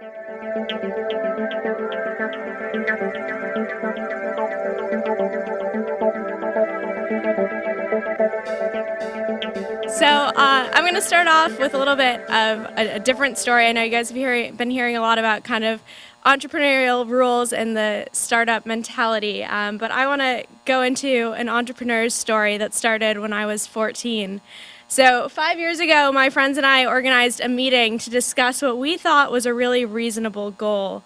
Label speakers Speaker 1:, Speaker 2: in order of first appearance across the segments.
Speaker 1: So I'm going to start off with a little bit of a different story. I know you guys have been hearing a lot about kind of entrepreneurial rules and the startup mentality, but I want to go into an entrepreneur's story that started when I was 14. So 5 years ago, my friends and I organized a meeting to discuss what we thought was a really reasonable goal.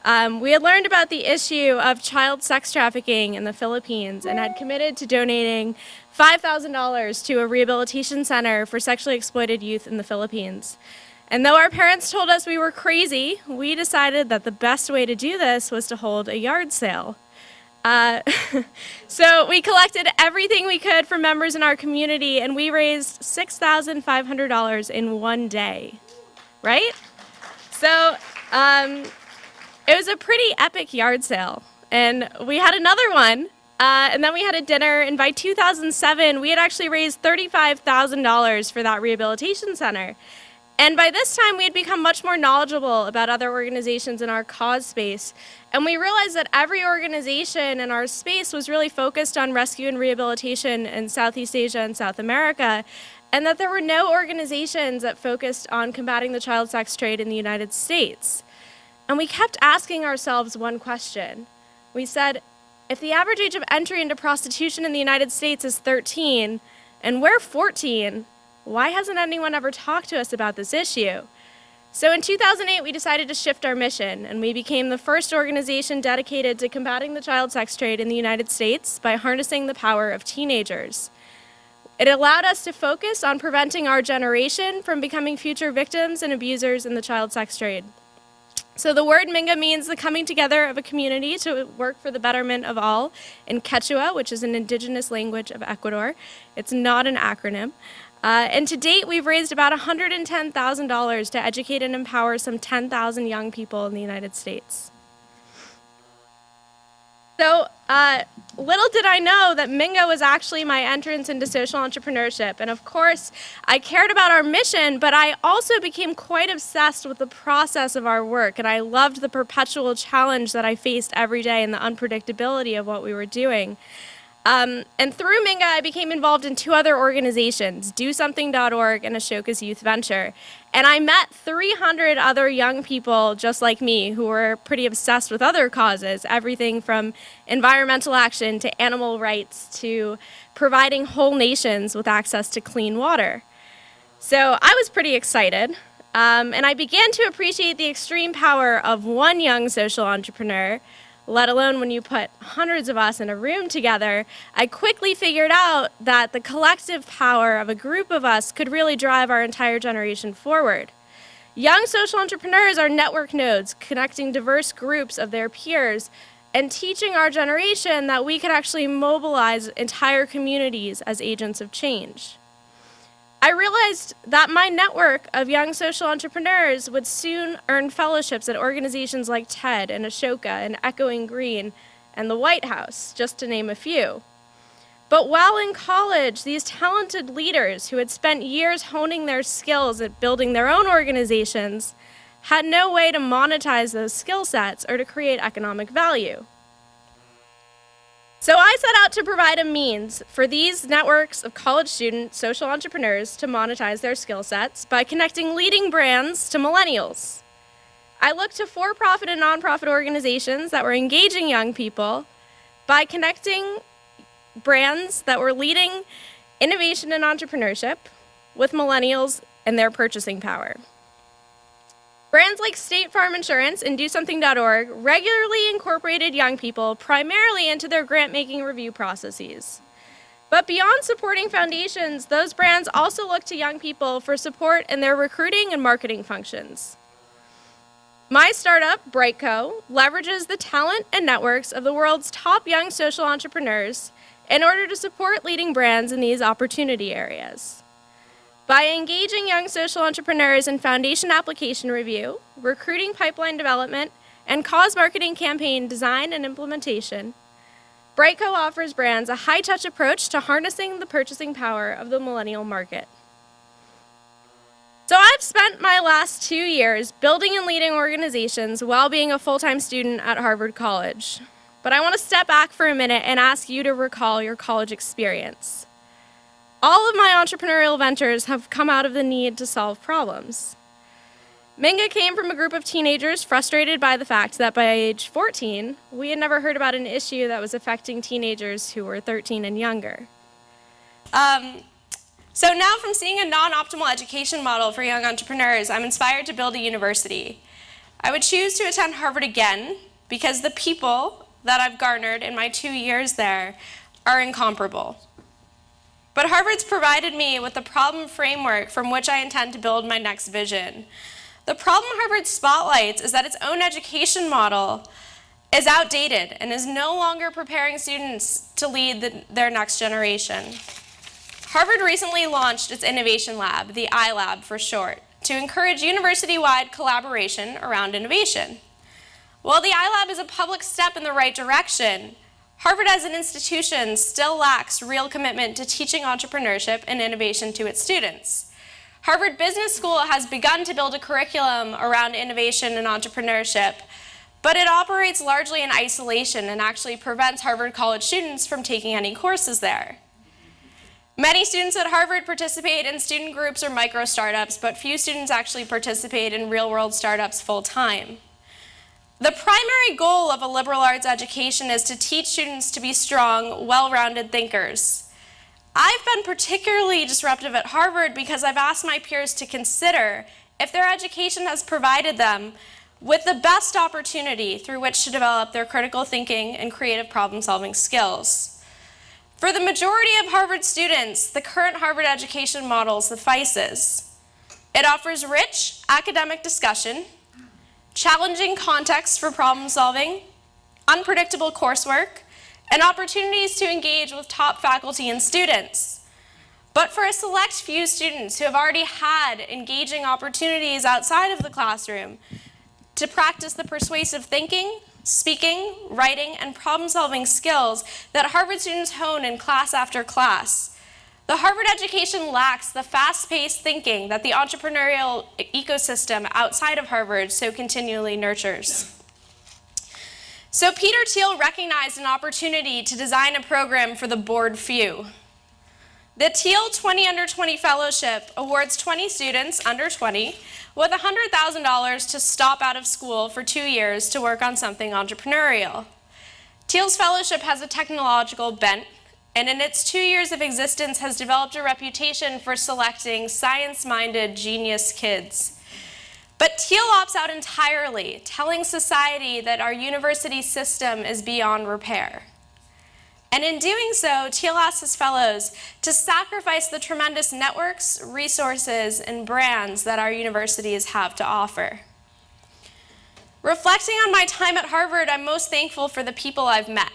Speaker 1: We had learned about the issue of child sex trafficking in the Philippines and had committed to donating $5,000 to a rehabilitation center for sexually exploited youth in the Philippines. And though our parents told us we were crazy, we decided that the best way to do this was to hold a yard sale. So we collected everything we could from members in our community, and we raised $6,500 in one day, right? So it was a pretty epic yard sale, and we had another one, and then we had a dinner, and by 2007, we had actually raised $35,000 for that rehabilitation center. And by this time, we had become much more knowledgeable about other organizations in our cause space, and we realized that every organization in our space was really focused on rescue and rehabilitation in Southeast Asia and South America, and that there were no organizations that focused on combating the child sex trade in the United States. And we kept asking ourselves one question. We said, if the average age of entry into prostitution in the United States is 13, and we're 14, why hasn't anyone ever talked to us about this issue? So in 2008, we decided to shift our mission, and we became the first organization dedicated to combating the child sex trade in the United States by harnessing the power of teenagers. It allowed us to focus on preventing our generation from becoming future victims and abusers in the child sex trade. So the word Minga means the coming together of a community to work for the betterment of all in Quechua, which is an indigenous language of Ecuador. It's not an acronym. And to date, we've raised about $110,000 to educate and empower some 10,000 young people in the United States. So little did I know that Minga was actually my entrance into social entrepreneurship. And of course, I cared about our mission, but I also became quite obsessed with the process of our work. And I loved the perpetual challenge that I faced every day and the unpredictability of what we were doing. And through Minga, I became involved in two other organizations, DoSomething.org and Ashoka's Youth Venture. And I met 300 other young people just like me who were pretty obsessed with other causes, everything from environmental action to animal rights to providing whole nations with access to clean water. So I was pretty excited, and I began to appreciate the extreme power of one young social entrepreneur. Let alone when you put hundreds of us in a room together, I quickly figured out that the collective power of a group of us could really drive our entire generation forward. Young social entrepreneurs are network nodes, connecting diverse groups of their peers and teaching our generation that we could actually mobilize entire communities as agents of change. I realized that my network of young social entrepreneurs would soon earn fellowships at organizations like TED and Ashoka and Echoing Green and the White House, just to name a few. But while in college, these talented leaders who had spent years honing their skills at building their own organizations had no way to monetize those skill sets or to create economic value. So I set out to provide a means for these networks of college student social entrepreneurs to monetize their skill sets by connecting leading brands to millennials. I looked to for-profit and nonprofit organizations that were engaging young people by connecting brands that were leading innovation and entrepreneurship with millennials and their purchasing power. Brands like State Farm Insurance and DoSomething.org regularly incorporated young people primarily into their grant-making review processes. But beyond supporting foundations, those brands also look to young people for support in their recruiting and marketing functions. My startup, Brightco, leverages the talent and networks of the world's top young social entrepreneurs in order to support leading brands in these opportunity areas. By engaging young social entrepreneurs in foundation application review, recruiting pipeline development, and cause marketing campaign design and implementation, Brightco offers brands a high-touch approach to harnessing the purchasing power of the millennial market. So I've spent my last 2 years building and leading organizations while being a full-time student at Harvard College. But I want to step back for a minute and ask you to recall your college experience. All of my entrepreneurial ventures have come out of the need to solve problems. Minga came from a group of teenagers frustrated by the fact that by age 14, we had never heard about an issue that was affecting teenagers who were 13 and younger. So now, from seeing a non-optimal education model for young entrepreneurs, I'm inspired to build a university. I would choose to attend Harvard again because the people that I've garnered in my 2 years there are incomparable. But Harvard's provided me with the problem framework from which I intend to build my next vision. The problem Harvard spotlights is that its own education model is outdated and is no longer preparing students to lead their next generation. Harvard recently launched its innovation lab, the iLab for short, to encourage university-wide collaboration around innovation. While the iLab is a public step in the right direction, Harvard as an institution still lacks real commitment to teaching entrepreneurship and innovation to its students. Harvard Business School has begun to build a curriculum around innovation and entrepreneurship, but it operates largely in isolation and actually prevents Harvard College students from taking any courses there. Many students at Harvard participate in student groups or micro-startups, but few students actually participate in real-world startups full-time. The primary goal of a liberal arts education is to teach students to be strong, well-rounded thinkers. I've been particularly disruptive at Harvard because I've asked my peers to consider if their education has provided them with the best opportunity through which to develop their critical thinking and creative problem-solving skills. For the majority of Harvard students, the current Harvard education model suffices. It offers rich academic discussion, challenging contexts for problem solving, unpredictable coursework, and opportunities to engage with top faculty and students. But for a select few students who have already had engaging opportunities outside of the classroom to practice the persuasive thinking, speaking, writing, and problem-solving skills that Harvard students hone in class after class, the Harvard education lacks the fast-paced thinking that the entrepreneurial ecosystem outside of Harvard so continually nurtures. So Peter Thiel recognized an opportunity to design a program for the bored few. The Thiel 20 Under 20 Fellowship awards 20 students under 20 with $100,000 to stop out of school for 2 years to work on something entrepreneurial. Thiel's fellowship has a technological bent, and in its 2 years of existence has developed a reputation for selecting science-minded genius kids. But Thiel opts out entirely, telling society that our university system is beyond repair. And in doing so, Thiel asks his fellows to sacrifice the tremendous networks, resources, and brands that our universities have to offer. Reflecting on my time at Harvard, I'm most thankful for the people I've met.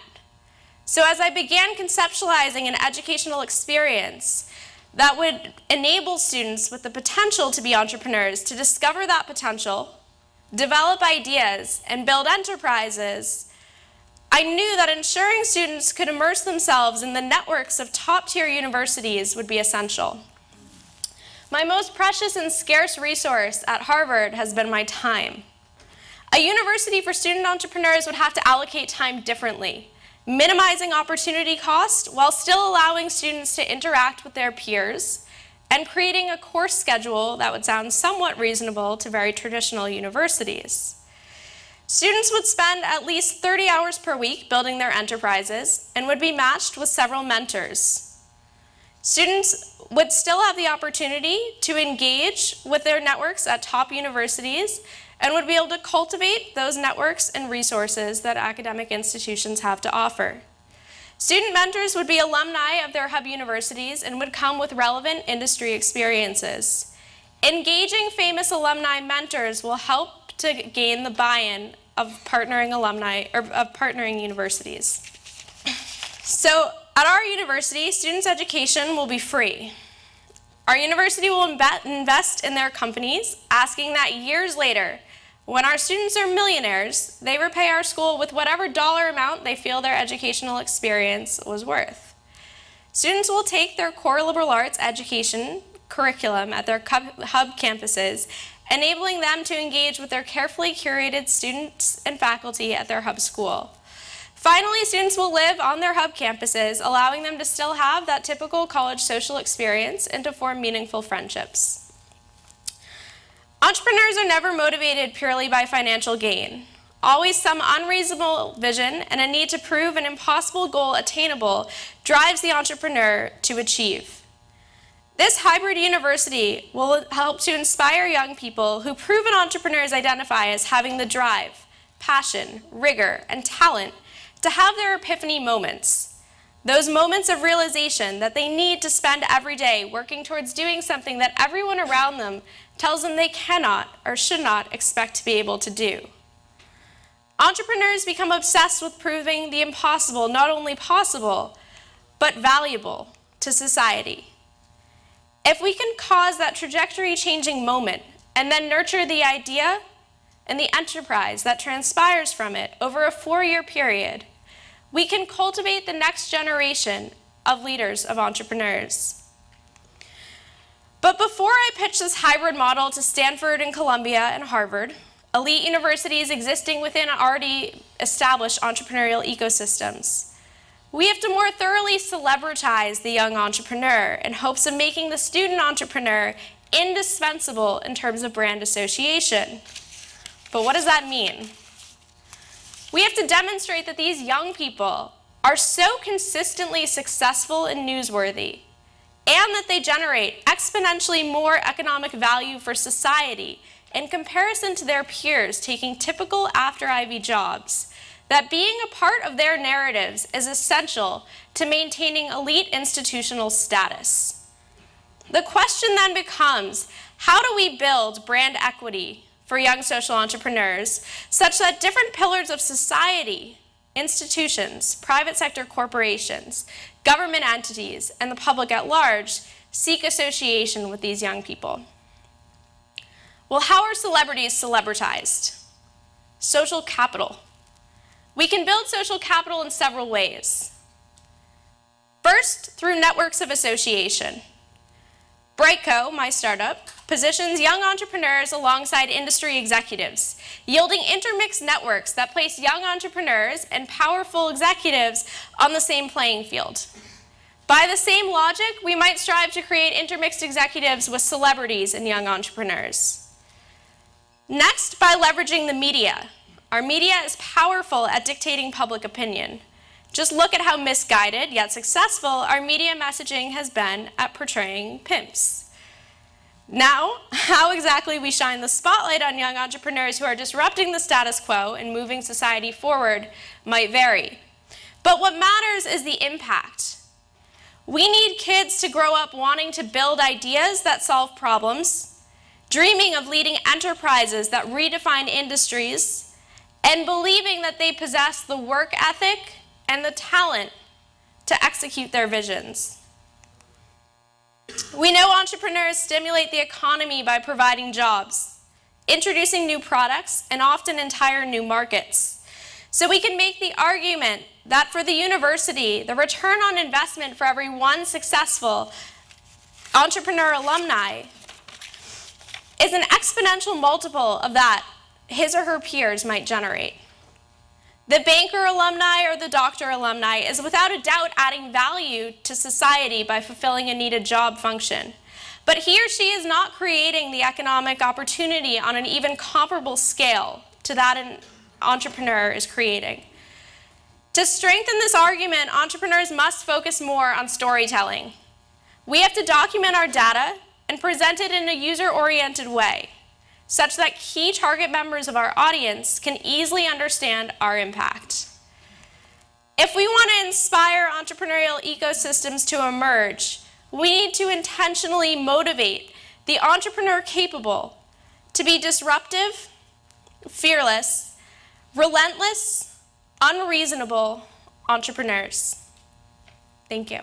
Speaker 1: So as I began conceptualizing an educational experience that would enable students with the potential to be entrepreneurs to discover that potential, develop ideas, and build enterprises, I knew that ensuring students could immerse themselves in the networks of top-tier universities would be essential. My most precious and scarce resource at Harvard has been my time. A university for student entrepreneurs would have to allocate time differently, minimizing opportunity cost while still allowing students to interact with their peers and creating a course schedule that would sound somewhat reasonable to very traditional universities. Students would spend at least 30 hours per week building their enterprises and would be matched with several mentors. Students would still have the opportunity to engage with their networks at top universities and would be able to cultivate those networks and resources that academic institutions have to offer. Student mentors would be alumni of their hub universities and would come with relevant industry experiences. Engaging famous alumni mentors will help to gain the buy-in of partnering alumni, or of partnering universities. So at our university, students' education will be free. Our university will invest in their companies, asking that years later, when our students are millionaires, they repay our school with whatever dollar amount they feel their educational experience was worth. Students will take their core liberal arts education curriculum at their hub campuses, enabling them to engage with their carefully curated students and faculty at their hub school. Finally, students will live on their hub campuses, allowing them to still have that typical college social experience and to form meaningful friendships. Entrepreneurs are never motivated purely by financial gain. Always some unreasonable vision and a need to prove an impossible goal attainable drives the entrepreneur to achieve. This hybrid university will help to inspire young people who proven entrepreneurs identify as having the drive, passion, rigor, and talent to have their epiphany moments. Those moments of realization that they need to spend every day working towards doing something that everyone around them tells them they cannot or should not expect to be able to do. Entrepreneurs become obsessed with proving the impossible not only possible, but valuable to society. If we can cause that trajectory-changing moment and then nurture the idea and the enterprise that transpires from it over a 4-year period, we can cultivate the next generation of leaders of entrepreneurs. But before I pitch this hybrid model to Stanford and Columbia and Harvard, elite universities existing within already established entrepreneurial ecosystems, we have to more thoroughly celebritize the young entrepreneur in hopes of making the student entrepreneur indispensable in terms of brand association. But what does that mean? We have to demonstrate that these young people are so consistently successful and newsworthy, and that they generate exponentially more economic value for society in comparison to their peers taking typical after-Ivy jobs, that being a part of their narratives is essential to maintaining elite institutional status. The question then becomes, how do we build brand equity for young social entrepreneurs such that different pillars of society, institutions, private sector corporations, government entities, and the public at large seek association with these young people? Well, how are celebrities celebritized? Social capital. We can build social capital in several ways. First, through networks of association. Brightco, my startup, positions young entrepreneurs alongside industry executives, yielding intermixed networks that place young entrepreneurs and powerful executives on the same playing field. By the same logic, we might strive to create intermixed executives with celebrities and young entrepreneurs. Next, by leveraging the media. Our media is powerful at dictating public opinion. Just look at how misguided, yet successful, our media messaging has been at portraying pimps. Now, how exactly we shine the spotlight on young entrepreneurs who are disrupting the status quo and moving society forward might vary. But what matters is the impact. We need kids to grow up wanting to build ideas that solve problems, dreaming of leading enterprises that redefine industries, and believing that they possess the work ethic and the talent to execute their visions. We know entrepreneurs stimulate the economy by providing jobs, introducing new products, and often entire new markets. So we can make the argument that for the university, the return on investment for every one successful entrepreneur alumni is an exponential multiple of that his or her peers might generate. The banker alumni or the doctor alumni is without a doubt adding value to society by fulfilling a needed job function. But he or she is not creating the economic opportunity on an even comparable scale to that an entrepreneur is creating. To strengthen this argument, entrepreneurs must focus more on storytelling. We have to document our data and present it in a user-oriented way, such that key target members of our audience can easily understand our impact. If we want to inspire entrepreneurial ecosystems to emerge, we need to intentionally motivate the entrepreneur capable to be disruptive, fearless, relentless, unreasonable entrepreneurs. Thank you.